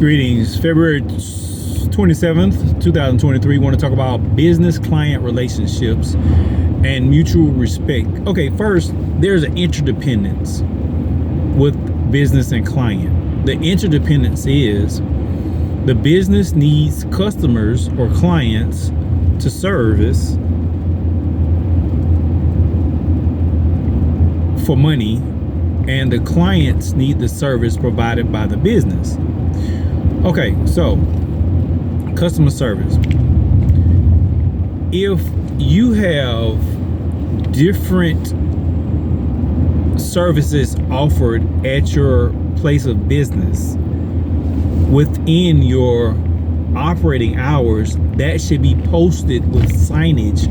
Greetings. February 27th, 2023. Want to talk about business client relationships and mutual respect. Okay, first, there's an interdependence with business and client. The interdependence is the business needs customers or clients to service for money, and the clients need the service provided by the business. Okay, so customer service. If you have different services offered at your place of business within your operating hours, that should be posted with signage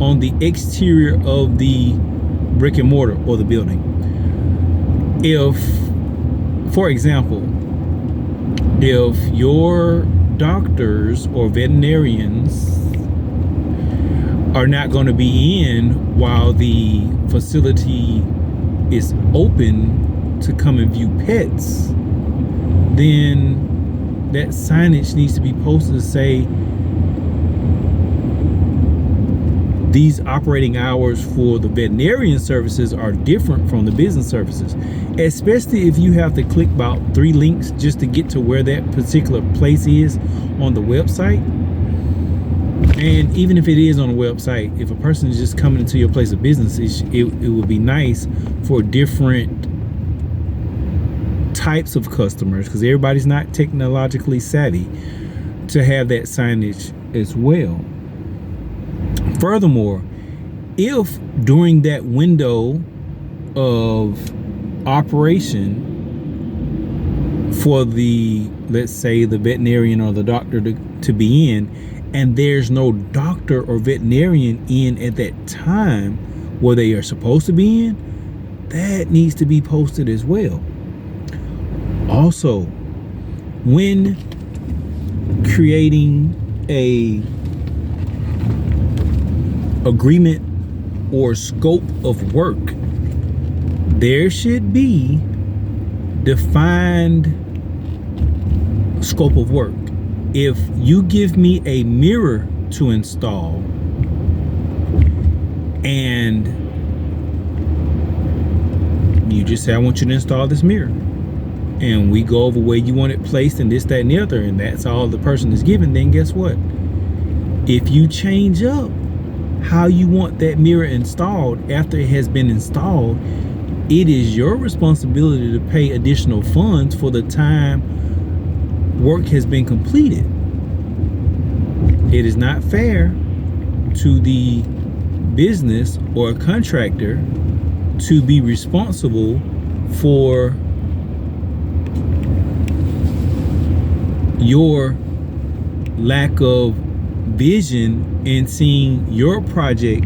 on the exterior of the brick and mortar or the building. If, for example, if your doctors or veterinarians are not going to be in while the facility is open to come and view pets, then that signage needs to be posted to say these operating hours for the veterinarian services are different from the business services, especially if you have to click about 3 links just to get to where that particular place is on the website. And even if it is on the website, if a person is just coming into your place of business, it would be nice for different types of customers, because everybody's not technologically savvy, to have that signage as well. Furthermore, if during that window of operation for the, let's say, the veterinarian or the doctor to be in, and there's no doctor or veterinarian in at that time where they are supposed to be in, that needs to be posted as well. Also, when creating a agreement or scope of work, there should be defined scope of work. If you give me a mirror to install and you just say, I want you to install this mirror, and we go over where you want it placed and this, that, and the other, and that's all the person is given, then guess what? If you change up how you want that mirror installed after it has been installed, it is your responsibility to pay additional funds for the time work has been completed. It is not fair to the business or contractor to be responsible for your lack of vision in seeing your project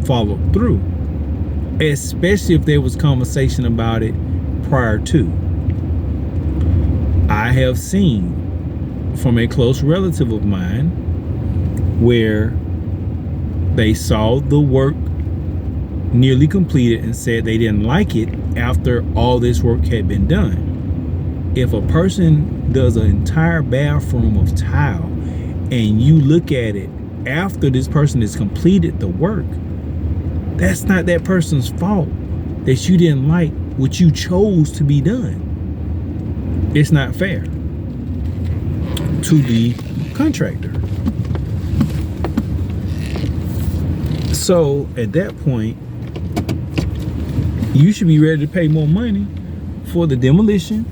follow through, especially if there was conversation about it prior to. I have seen from a close relative of mine where they saw the work nearly completed and said they didn't like it after all this work had been done. If a person does an entire bathroom of tile and you look at it after this person has completed the work, that's not that person's fault that you didn't like what you chose to be done. It's not fair to the contractor. So at that point, you should be ready to pay more money for the demolition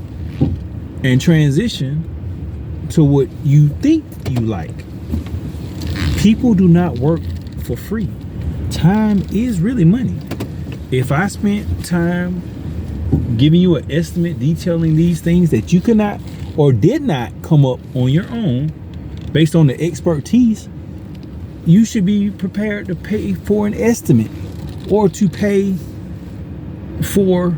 and transition to what you think you like. People do not work for free. Time is really money. If I spent time giving you an estimate detailing these things that you could not or did not come up on your own based on the expertise, you should be prepared to pay for an estimate or to pay for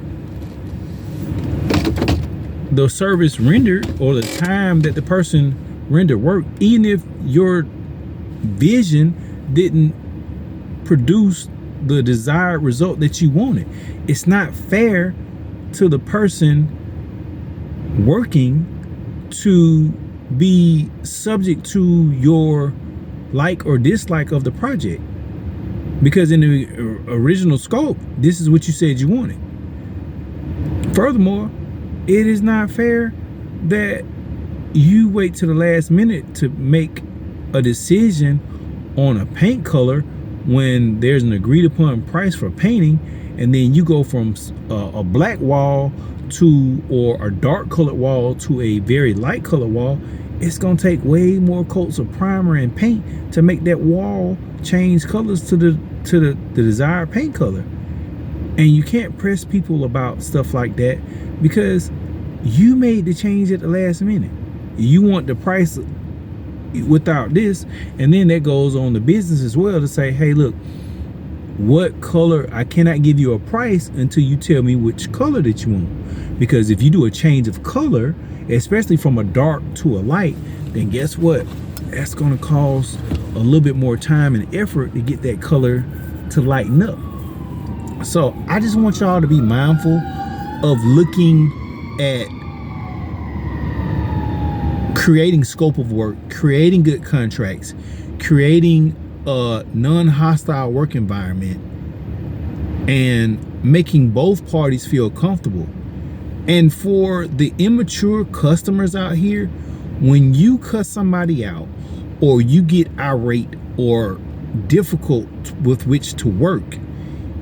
the service rendered or the time that the person rendered work, even if your vision didn't produce the desired result that you wanted. It's not fair to the person working to be subject to your like or dislike of the project. Because in the original scope, this is what you said you wanted. Furthermore, it is not fair that you wait to the last minute to make a decision on a paint color when there's an agreed upon price for painting, and then you go from a black wall to, or a dark colored wall to a very light colored wall. It's gonna take way more coats of primer and paint to make that wall change colors to the desired paint color. And you can't press people about stuff like that because you made the change at the last minute. You want the price without this, and then that goes on the business as well to say, hey, look, what color? I cannot give you a price until you tell me which color that you want. Because if you do a change of color, especially from a dark to a light, then guess what? That's going to cost a little bit more time and effort to get that color to lighten up. So I just want y'all to be mindful of looking at creating scope of work, creating good contracts, creating a non-hostile work environment, and making both parties feel comfortable. And for the immature customers out here, when you cuss somebody out or you get irate or difficult with which to work,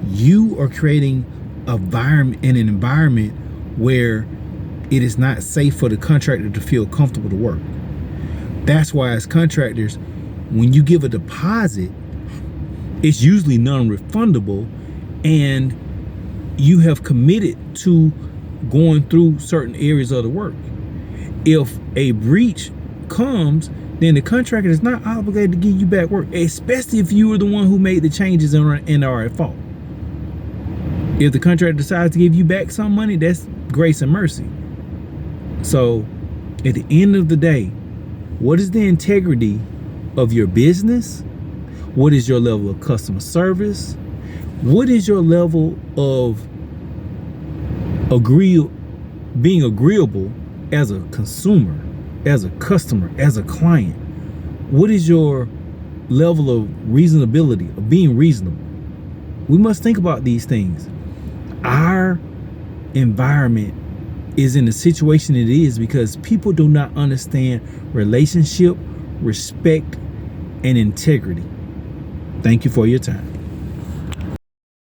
you are creating an environment where it is not safe for the contractor to feel comfortable to work. That's why as contractors, when you give a deposit, it's usually non-refundable, and you have committed to going through certain areas of the work. If a breach comes, then the contractor is not obligated to give you back work, especially if you were the one who made the changes and are at fault. If the contractor decides to give you back some money, that's grace and mercy. So at the end of the day, what is the integrity of your business? What is your level of customer service? What is your level of being agreeable as a consumer, as a customer, as a client? What is your level of reasonability, of being reasonable? We must think about these things. Our environment is in the situation it is because people do not understand relationship, respect, and integrity. Thank you for your time.